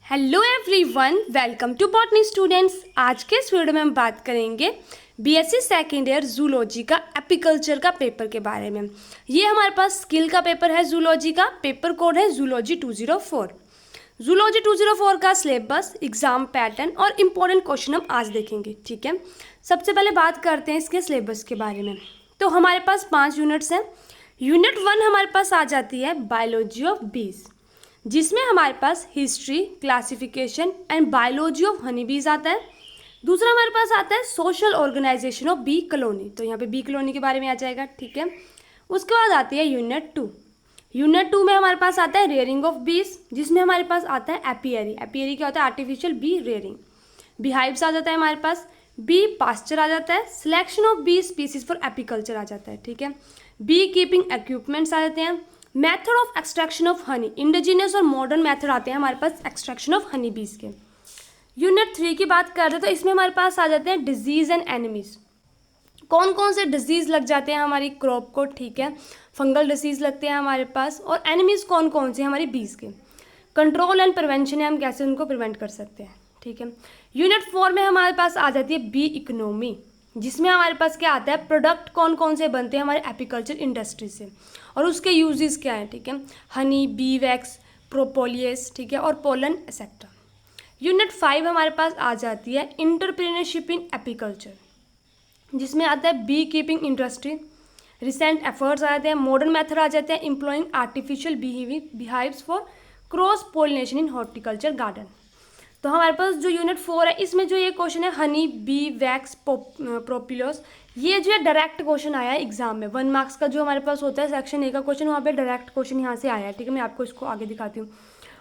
Hello everyone, welcome to botany students. आज के इस वीडियो में हम बात करेंगे बीएससी सेकेंड ईयर जूलॉजी का एपिकल्चर का पेपर के बारे में। ये हमारे पास स्किल का पेपर है जूलॉजी का। पेपर कोड है जूलॉजी 204। जूलॉजी 204 का सिलेबस, एग्जाम पैटर्न और इम्पोर्टेंट क्वेश्चन हम आज देखेंगे। ठीक है, सबसे पहले बात करते हैं इसके सिलेबस के बारे में। तो हमारे पास 5 यूनिट्स हैं। यूनिट 1 हमारे पास आ जाती है बायोलॉजी ऑफ बीज, जिसमें हमारे पास history, classification and biology of honey bees आता है। दूसरा हमारे पास आता है social organisation of bee colony, तो यहाँ पे बी कॉलोनी के बारे में आ जाएगा। ठीक है, उसके बाद आती है यूनिट 2। यूनिट 2 में हमारे पास आता है रेयरिंग ऑफ बीज, जिसमें हमारे पास आता है एपियरी। एपियरी क्या होता है? Artificial bee rearing. Bee hives आ जाता है हमारे पास। बी पास्चर आ जाता है। Selection of bee species for apiculture आ जाता है। ठीक है, बी कीपिंग इक्विपमेंट्स आ जाते हैं। Method of extraction of honey, indigenous और मॉडर्न मेथड आते हैं हमारे पास एक्सट्रैक्शन ऑफ हनी बीज के। यूनिट 3 की बात करते हैं तो इसमें हमारे पास आ जाते हैं डिजीज एंड एनिमीज। कौन कौन से डिजीज लग जाते हैं हमारी क्रॉप को। ठीक है, फंगल डिसीज लगते हैं हमारे पास। और एनिमीज कौन कौन से हमारी बीज के। कंट्रोल एंड प्रिवेंशन है, हम कैसे उनको प्रिवेंट कर सकते हैं। ठीक है, यूनिट 4 में हमारे पास आ जाती है बी इकोनॉमी, जिसमें हमारे पास क्या आता है, प्रोडक्ट कौन कौन से बनते हैं हमारे एपिकल्चर इंडस्ट्री से और उसके यूजेस क्या हैं। ठीक है, हनी, बी वैक्स, प्रोपोलियस, ठीक है, और पोलन एक्सेट्रा। यूनिट 5 हमारे पास आ जाती है इंटरप्रेन्योरशिप इन एपिकल्चर, जिसमें आता है bee keeping industry, recent efforts आ जाते हैं, मॉडर्न मेथड आ जाते हैं, employing artificial beehives for cross pollination in horticulture garden. तो हमारे पास जो यूनिट 4 है, इसमें जो ये क्वेश्चन है हनी, बी वैक्स, प्रोपिलोस, ये जो है डायरेक्ट क्वेश्चन आया है एग्जाम में। 1 मार्क्स का जो हमारे पास होता है सेक्शन ए का क्वेश्चन, वहाँ पे डायरेक्ट क्वेश्चन यहाँ से आया है। ठीक है, मैं आपको इसको आगे दिखाती हूँ।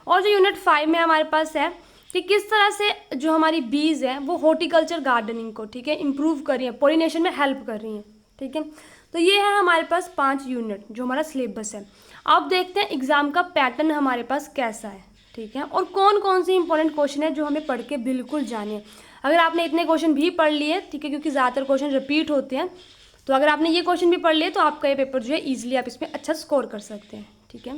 और जो यूनिट 5 में हमारे पास है कि किस तरह से जो हमारी बीज है वो हॉर्टिकल्चर गार्डनिंग को, ठीक है, इंप्रूव कर रही है, पोलिनेशन में हेल्प कर रही हैं। ठीक है, तो ये है हमारे पास 5 यूनिट जो हमारा सिलेबस है। अब देखते हैं एग्जाम का पैटर्न हमारे पास कैसा है। ठीक है, और कौन कौन से इंपॉर्टेंट क्वेश्चन है जो हमें पढ़ के बिल्कुल जाने। अगर आपने इतने क्वेश्चन भी पढ़ लिए, ठीक है, क्योंकि ज़्यादातर क्वेश्चन रिपीट होते हैं, तो अगर आपने ये क्वेश्चन भी पढ़ लिए तो आपका ये पेपर जो है ईजिली आप इसमें अच्छा स्कोर कर सकते हैं। ठीक है,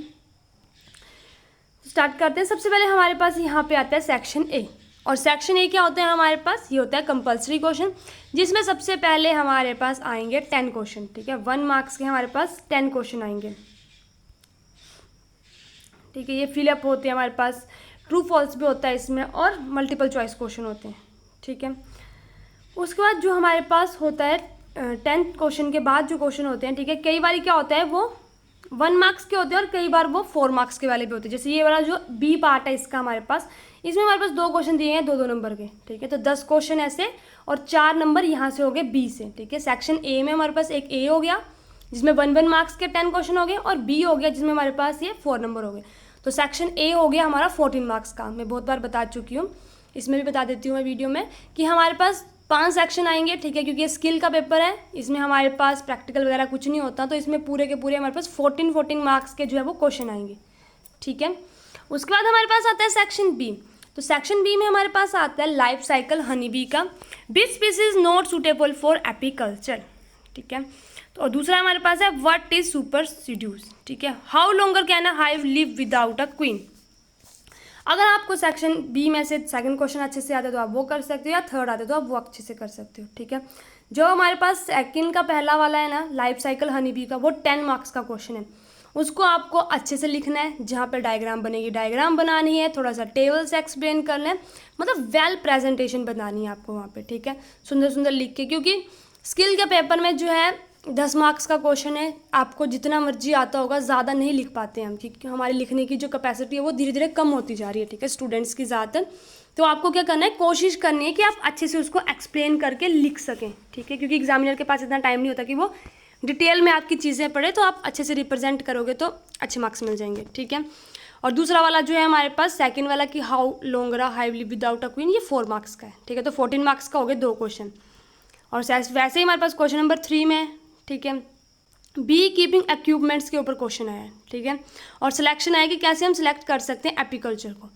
स्टार्ट करते हैं। सबसे पहले हमारे पास यहाँ पे आता है सेक्शन ए। और सेक्शन ए क्या होता है हमारे पास? ये होता है कंपल्सरी क्वेश्चन, जिसमें सबसे पहले हमारे पास आएंगे 10 क्वेश्चन। ठीक है, 1 मार्क्स के हमारे पास 10 क्वेश्चन आएंगे। ठीक है, ये फिलअप होते हैं हमारे पास, ट्रू फॉल्स भी होता है इसमें, और मल्टीपल चॉइस क्वेश्चन होते हैं। ठीक है, उसके बाद जो हमारे पास होता है 10th क्वेश्चन के बाद जो क्वेश्चन होते हैं, ठीक है, कई बार क्या होता है वो 1 मार्क्स के होते हैं और कई बार वो 4 मार्क्स के वाले भी होते हैं। जैसे ये वाला जो बी पार्ट है इसका हमारे पास, इसमें हमारे पास 2 क्वेश्चन दिए हैं 2-2 नंबर के। ठीक है, तो 10 क्वेश्चन ऐसे और 4 नंबर यहाँ से हो गए बी से। ठीक है, सेक्शन ए में हमारे पास एक ए हो गया जिसमें 1-1 मार्क्स के 10 क्वेश्चन हो गए, और बी हो गया जिसमें हमारे पास ये 4 नंबर हो गए। तो सेक्शन ए हो गया हमारा 14 मार्क्स का। मैं बहुत बार बता चुकी हूँ, इसमें भी बता देती हूँ मैं वीडियो में, कि हमारे पास 5 सेक्शन आएंगे। ठीक है, क्योंकि ये स्किल का पेपर है, इसमें हमारे पास प्रैक्टिकल वगैरह कुछ नहीं होता, तो इसमें पूरे के पूरे हमारे पास 14 मार्क्स के जो है वो क्वेश्चन आएंगे। ठीक है, उसके बाद हमारे पास आता है सेक्शन बी। तो सेक्शन बी में हमारे पास आता है लाइफ साइकिल हनी बी का, बीज species not suitable for apiculture. ठीक है, तो और दूसरा हमारे पास है व्हाट इज सुपर सीड्यूस। ठीक है, how longer can a hive live without a queen. अगर आपको सेक्शन बी में से सेकंड क्वेश्चन अच्छे से आता है तो आप वो कर सकते हो, या थर्ड आता है तो आप वो अच्छे से कर सकते हो। ठीक है, जो हमारे पास सेकंड का पहला वाला है ना, लाइफ साइकिल हनी बी का, वो 10 मार्क्स का क्वेश्चन है। उसको आपको अच्छे से लिखना है, जहाँ पर डायग्राम बनेगी डायग्राम बनानी है, थोड़ा सा टेबल से एक्सप्लेन कर लें, मतलब वेल प्रेजेंटेशन बनानी है आपको वहाँ पे। ठीक है, सुंदर सुंदर लिख के, क्योंकि स्किल के पेपर में जो है 10 मार्क्स का क्वेश्चन है, आपको जितना मर्जी आता होगा ज़्यादा नहीं लिख पाते हैं हम, क्योंकि हमारी लिखने की जो कैपेसिटी है वो धीरे धीरे कम होती जा रही है। ठीक है, स्टूडेंट्स की ज़्यादातर। तो आपको क्या करना है, कोशिश करनी है कि आप अच्छे से उसको एक्सप्लेन करके लिख सकें। ठीक है, क्योंकि एग्जामिनर के पास इतना टाइम नहीं होता कि वो डिटेल में आपकी चीज़ें पढ़े, तो आप अच्छे से रिप्रेजेंट करोगे तो अच्छे मार्क्स मिल जाएंगे। ठीक है, और दूसरा वाला जो है हमारे पास सेकंड वाला कि how longer hive live without a queen, ये 4 मार्क्स का है। ठीक है, तो 14 मार्क्स का हो गए 2 क्वेश्चन। और वैसे ही हमारे पास क्वेश्चन नंबर 3 में, ठीक है, बी कीपिंग इक्विपमेंट्स के ऊपर क्वेश्चन आया है। ठीक है, और सिलेक्शन आया कि कैसे हम सिलेक्ट कर सकते हैं एपिकल्चर को।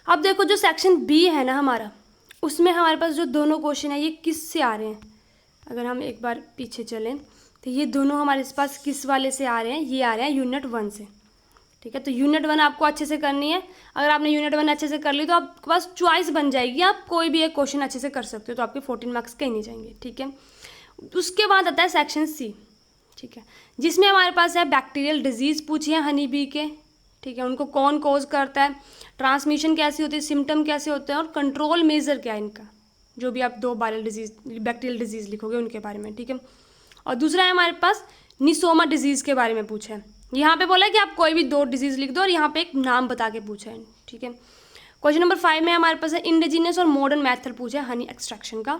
अब देखो जो सेक्शन बी है ना हमारा, उसमें हमारे पास जो दोनों क्वेश्चन है ये किस से आ रहे हैं। अगर हम एक बार पीछे चलें तो ये दोनों हमारे पास किस वाले से आ रहे हैं, ये आ रहे हैं यूनिट 1 से। ठीक है। तो यूनिट 1 आपको अच्छे से करनी है। अगर आपने यूनिट 1 अच्छे से कर ली तो आपके पास चॉइस बन जाएगी, आप कोई भी एक क्वेश्चन अच्छे से कर सकते हो, तो आपके 14 मार्क्स कहीं नहीं जाएंगे, ठीक है। उसके बाद आता है सेक्शन सी, ठीक है, जिसमें हमारे पास है बैक्टीरियल डिजीज़ पूछी है हनी बी के, ठीक है, उनको कौन कॉज करता है, ट्रांसमिशन कैसी होती है, सिम्टम कैसे होते हैं और कंट्रोल मेजर क्या है इनका, जो भी आप 2 वायरल डिजीज़ बैक्टीरियल डिजीज़ लिखोगे उनके बारे में, ठीक है। और दूसरा है हमारे पास निसोमा डिजीज़ के बारे में पूछा है। यहाँ पे बोला है कि आप कोई भी 2 डिजीज़ लिख दो और यहाँ पे एक नाम बता के पूछा है, ठीक है। क्वेश्चन नंबर 5 में हमारे पास है इंडिजिनस और मॉडर्न मेथड पूछा है हनी एक्सट्रैक्शन का।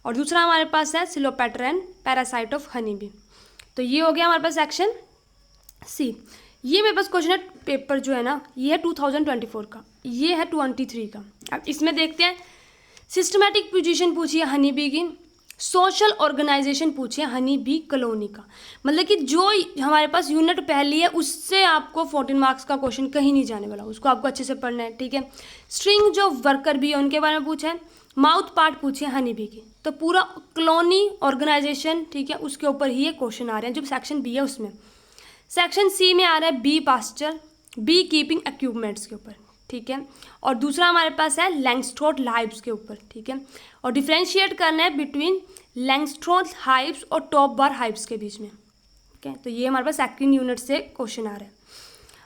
और दूसरा हमारे पास है सिलोपेटर and parasite of honey bee. तो ये हो गया हमारे पास सेक्शन सी। ये मेरे पास क्वेश्चन है पेपर जो है ना, ये है 2024 का, ये है 23 का। अब इसमें देखते हैं, सिस्टमैटिक पोजीशन पूछी है हनी बी की, सोशल ऑर्गेनाइजेशन पूछी है हनी बी कॉलोनी का। मतलब कि जो हमारे पास यूनिट पहली है उससे आपको 14 मार्क्स का क्वेश्चन कहीं नहीं जाने वाला, उसको आपको अच्छे से पढ़ना है, ठीक है। स्ट्रिंग जो वर्कर भी है उनके बारे में पूछा है, माउथ पार्ट पूछे हैं हनी बी की। तो पूरा कॉलोनी ऑर्गेनाइजेशन, ठीक है, उसके ऊपर ही ये क्वेश्चन आ रहे हैं जो सेक्शन बी है उसमें। सेक्शन सी में आ रहा है bee pasture, bee keeping equipments के ऊपर, ठीक है। और दूसरा हमारे पास है लैंगस्ट्रोथ हाइव्स के ऊपर, ठीक है। और डिफ्रेंशिएट करना है बिटवीन लैंगस्ट्रोथ हाइव्स और टॉप बार हाइव्स के बीच में, ठीक है। तो ये हमारे पास सेकंड यूनिट से क्वेश्चन आ रहा है।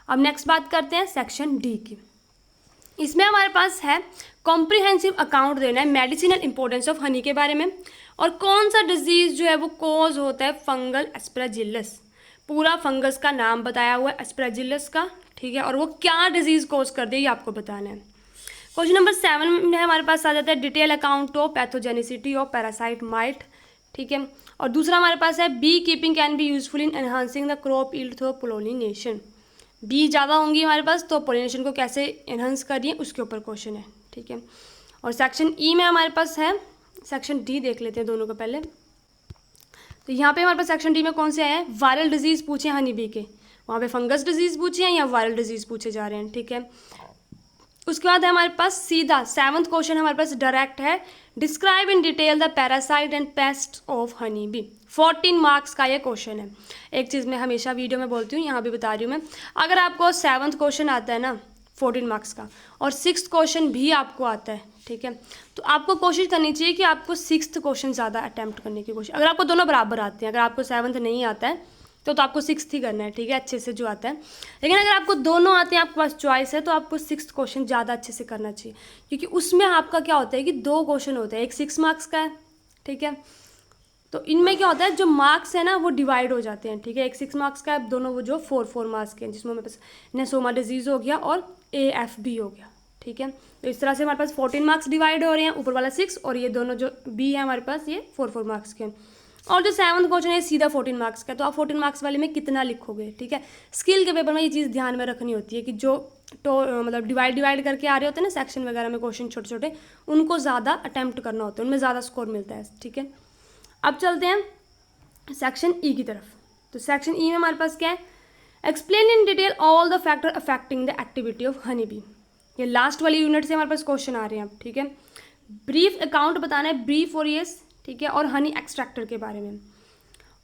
अब नेक्स्ट बात करते हैं सेक्शन डी की। इसमें हमारे पास है कॉम्प्रिहेंसिव अकाउंट देना है मेडिसिनल इंपॉर्टेंस ऑफ हनी के बारे में, और कौन सा डिजीज़ जो है वो कॉज होता है फंगल एस्पराजिलस। पूरा फंगस का नाम बताया हुआ है एस्पराजिलस का, ठीक है, और वो क्या डिजीज़ कॉज कर दे ये आपको बताना है। क्वेश्चन नंबर 7 में हमारे पास आ जाता है detail account of pathogenicity of parasite mite, ठीक है। और दूसरा हमारे पास है bee keeping can be useful in enhancing the crop yield through pollination. Bee ज़्यादा होंगी हमारे पास तो पोलिनेशन को कैसे एनहांस करिए उसके ऊपर क्वेश्चन है, ठीक है। और सेक्शन ई में हमारे पास है, सेक्शन डी देख लेते हैं दोनों को पहले। तो यहाँ पे हमारे पास सेक्शन डी में कौन से हैं, वायरल डिजीज़ पूछे हैं हनी बी के, वहाँ पे फंगस डिजीज़ पूछे हैं या वायरल डिजीज़ पूछे जा रहे हैं, ठीक है। उसके बाद है हमारे पास सीधा 7th क्वेश्चन हमारे पास डायरेक्ट है, describe in detail the parasite and paste of honey B. 14 marks का ये क्वेश्चन है। एक चीज़ मैं हमेशा वीडियो में बोलती हूँ, यहाँ भी बता रही हूँ मैं, अगर आपको 7th क्वेश्चन आता है ना 14 मार्क्स का और 6th क्वेश्चन भी आपको आता है, ठीक है, तो आपको कोशिश करनी चाहिए कि आपको 6th क्वेश्चन ज़्यादा अटैम्प्ट करने की कोशिश। अगर आपको दोनों बराबर आते हैं, अगर आपको 7th नहीं आता है तो आपको 6th ही करना है, ठीक है, अच्छे से जो आता है। लेकिन अगर आपको दोनों आते हैं, आपके पास चॉइस है, तो आपको 6th क्वेश्चन ज़्यादा अच्छे से करना चाहिए, क्योंकि उसमें आपका क्या होता है कि 2 क्वेश्चन होते हैं, एक 6 मार्क्स का है, ठीक है। तो इनमें क्या होता है, जो मार्क्स है ना वो डिवाइड हो जाते हैं, ठीक है। एक 6 मार्क्स का है, दोनों वो जो 4 मार्क्स के हैं, जिसमें हमारे पास निसोमा डिजीज़ हो गया और AFB हो गया, ठीक है। तो इस तरह से हमारे पास 14 मार्क्स डिवाइड हो रहे हैं, ऊपर वाला 6 और ये दोनों जो बी है हमारे पास ये 4 मार्क्स के। और जो 7th क्वेश्चन है सीधा 14 मार्क्स का, तो आप 14 मार्क्स वाले में कितना लिखोगे, ठीक है। स्किल के पेपर में ये चीज़ ध्यान में रखनी होती है कि जो मतलब डिवाइड करके आ रहे होते हैं ना सेक्शन वगैरह में क्वेश्चन छोटे छोटे, उनको ज़्यादा अटैम्प्ट करना होता है, उनमें ज़्यादा स्कोर मिलता है, ठीक है। अब चलते हैं सेक्शन ई की तरफ। तो सेक्शन ई में हमारे पास क्या है, explain in detail all the factor affecting the activity of honey B. ये लास्ट वाली यूनिट से हमारे पास क्वेश्चन आ रहे हैं अब, ठीक है। ब्रीफ अकाउंट बताना है ब्रीफ और येस, ठीक है, और हनी एक्सट्रैक्टर के बारे में।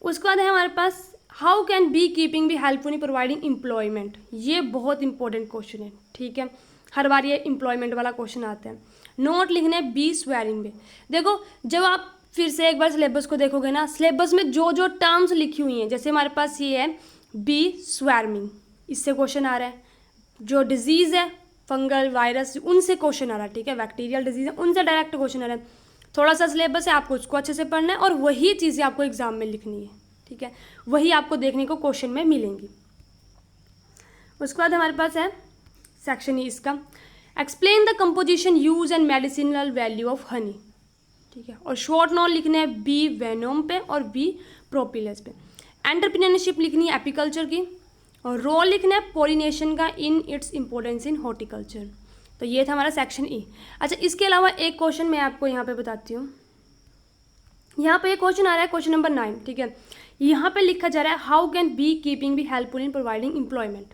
उसके बाद है हमारे पास how can bee keeping be helpful in providing employment. ये बहुत इंपॉर्टेंट क्वेश्चन है, ठीक है, हर बार ये एम्प्लॉयमेंट वाला क्वेश्चन आता है। नोट लिखने बी स्वेरिंग में। देखो जब आप फिर से एक बार सिलेबस को देखोगे ना, सिलेबस में जो जो टर्म्स लिखी हुई हैं, जैसे हमारे पास ये है बी स्वेर्मिंग, इससे क्वेश्चन आ रहा है। जो डिजीज़ है फंगल वायरस उनसे क्वेश्चन आ रहा है, ठीक है, बैक्टीरियल डिजीज़ है उनसे डायरेक्ट क्वेश्चन आ रहा है। थोड़ा सा सिलेबस है, आपको उसको अच्छे से पढ़ना है और वही चीज़ें आपको एग्जाम में लिखनी है, ठीक है, वही आपको देखने को क्वेश्चन में मिलेंगी। उसके बाद हमारे पास है सेक्शन ई इसका, explain the composition use and medicinal value of honey, ठीक है। और शॉर्ट नोट लिखने हैं बी वेनोम पे और बी प्रोपिलस पे। एंटरप्रेन्योरशिप लिखनी है एपीकल्चर की, और रोल लिखना है पोलिनेशन का in its importance in horticulture. तो ये था हमारा सेक्शन ई। अच्छा, इसके अलावा एक क्वेश्चन मैं आपको यहाँ पे बताती हूँ। यहाँ पे एक क्वेश्चन आ रहा है, क्वेश्चन नंबर 9, ठीक है। यहाँ पे लिखा जा रहा है how can bee keeping be helpful in providing employment.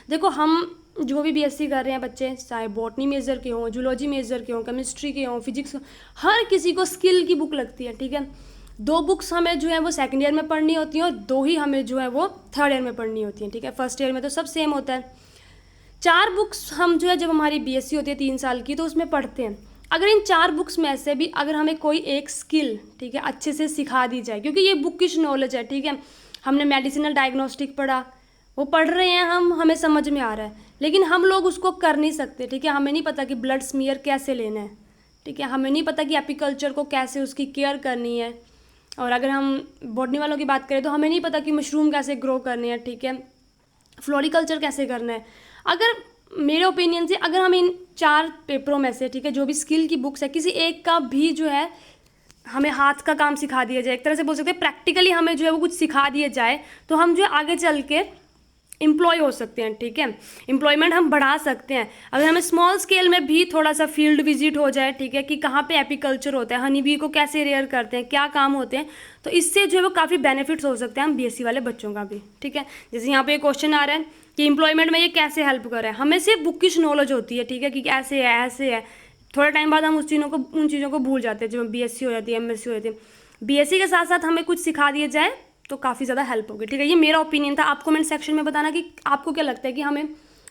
देखो हम जो भी बीएससी कर रहे हैं बच्चे, चाहे बॉटनी मेजर के हों, जूलॉजी मेजर के हों, केमिस्ट्री के हों, फिजिक्स, हर किसी को स्किल की बुक लगती है, ठीक है। 2 बुक्स हमें जो है वो सेकंड ईयर में पढ़नी होती हैं और 2 ही हमें जो है वो थर्ड ईयर में पढ़नी होती हैं, ठीक है। फर्स्ट ईयर में तो सब सेम होता है। 4 बुक्स हम जो है जब हमारी बीएससी होती है 3 साल की तो उसमें पढ़ते हैं। अगर इन 4 बुक्स में से भी अगर हमें कोई एक स्किल, ठीक है, अच्छे से सिखा दी जाए, क्योंकि ये बुकिश नॉलेज है, ठीक है, हमने मेडिसिनल डायग्नोस्टिक पढ़ा, वो पढ़ रहे हैं हम, हमें समझ में आ रहा है, लेकिन हम लोग उसको कर नहीं सकते, ठीक है, हमें नहीं पता कि ब्लड स्मीयर कैसे लेना है, ठीक है, हमें नहीं पता कि एपिकल्चर को कैसे उसकी केयर करनी है। और अगर हम बॉटनी वालों की बात करें तो हमें नहीं पता कि मशरूम कैसे ग्रो करने हैं, ठीक है, फ्लोरिकल्चर कैसे करना है। अगर मेरे ओपिनियन से अगर हम इन 4 पेपरों में से, ठीक है, जो भी स्किल की बुक्स है, किसी एक का भी जो है हमें हाथ का काम सिखा दिया जाए, एक तरह से बोल सकते हैं प्रैक्टिकली हमें जो है वो कुछ सिखा दिया जाए, तो हम जो है आगे चल के एम्प्लॉय हो सकते हैं, ठीक है, एम्प्लॉयमेंट हम बढ़ा सकते हैं। अगर हमें स्मॉल स्केल में भी थोड़ा सा फील्ड विजिट हो जाए, ठीक है, कि कहाँ पे एपिकल्चर होता है, हनी बी को कैसे रेयर करते हैं, क्या काम होते हैं, तो इससे जो है वो काफ़ी बेनिफिट्स हो सकते हैं हम बीएससी वाले बच्चों का भी, ठीक है। जैसे यहाँ पे क्वेश्चन आ रहा है कि एम्प्लॉयमेंट में ये कैसे हेल्प कर रहा है, हमें सिर्फ बुकिश नॉलेज होती है, ठीक है, कि ऐसे है ऐसे है, थोड़े टाइम बाद हम उन चीज़ों को भूल जाते हैं जब बीएससी हो जाती है, एमएससी हो जाती है। बीएससी के साथ साथ हमें कुछ सिखा दिया जाए तो काफ़ी ज़्यादा हेल्प होगी, ठीक है। ये मेरा ओपिनियन था, आप कमेंट सेक्शन में बताना कि आपको क्या लगता है कि हमें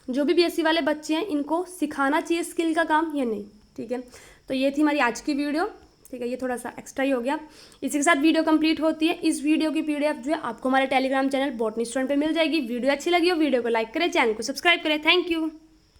जो भी बीएससी वाले बच्चे हैं इनको सिखाना चाहिए स्किल का काम या नहीं, ठीक है। तो ये थी हमारी आज की वीडियो, ठीक है, ये थोड़ा सा एक्स्ट्रा ही हो गया। इसी के साथ वीडियो कंप्लीट होती है। इस वीडियो की पीडीएफ जो है आपको हमारे टेलीग्राम चैनल बॉटनी स्टूडेंट पे मिल जाएगी। वीडियो अच्छी लगी हो वीडियो को लाइक करें, चैनल को सब्सक्राइब करें। Thank you.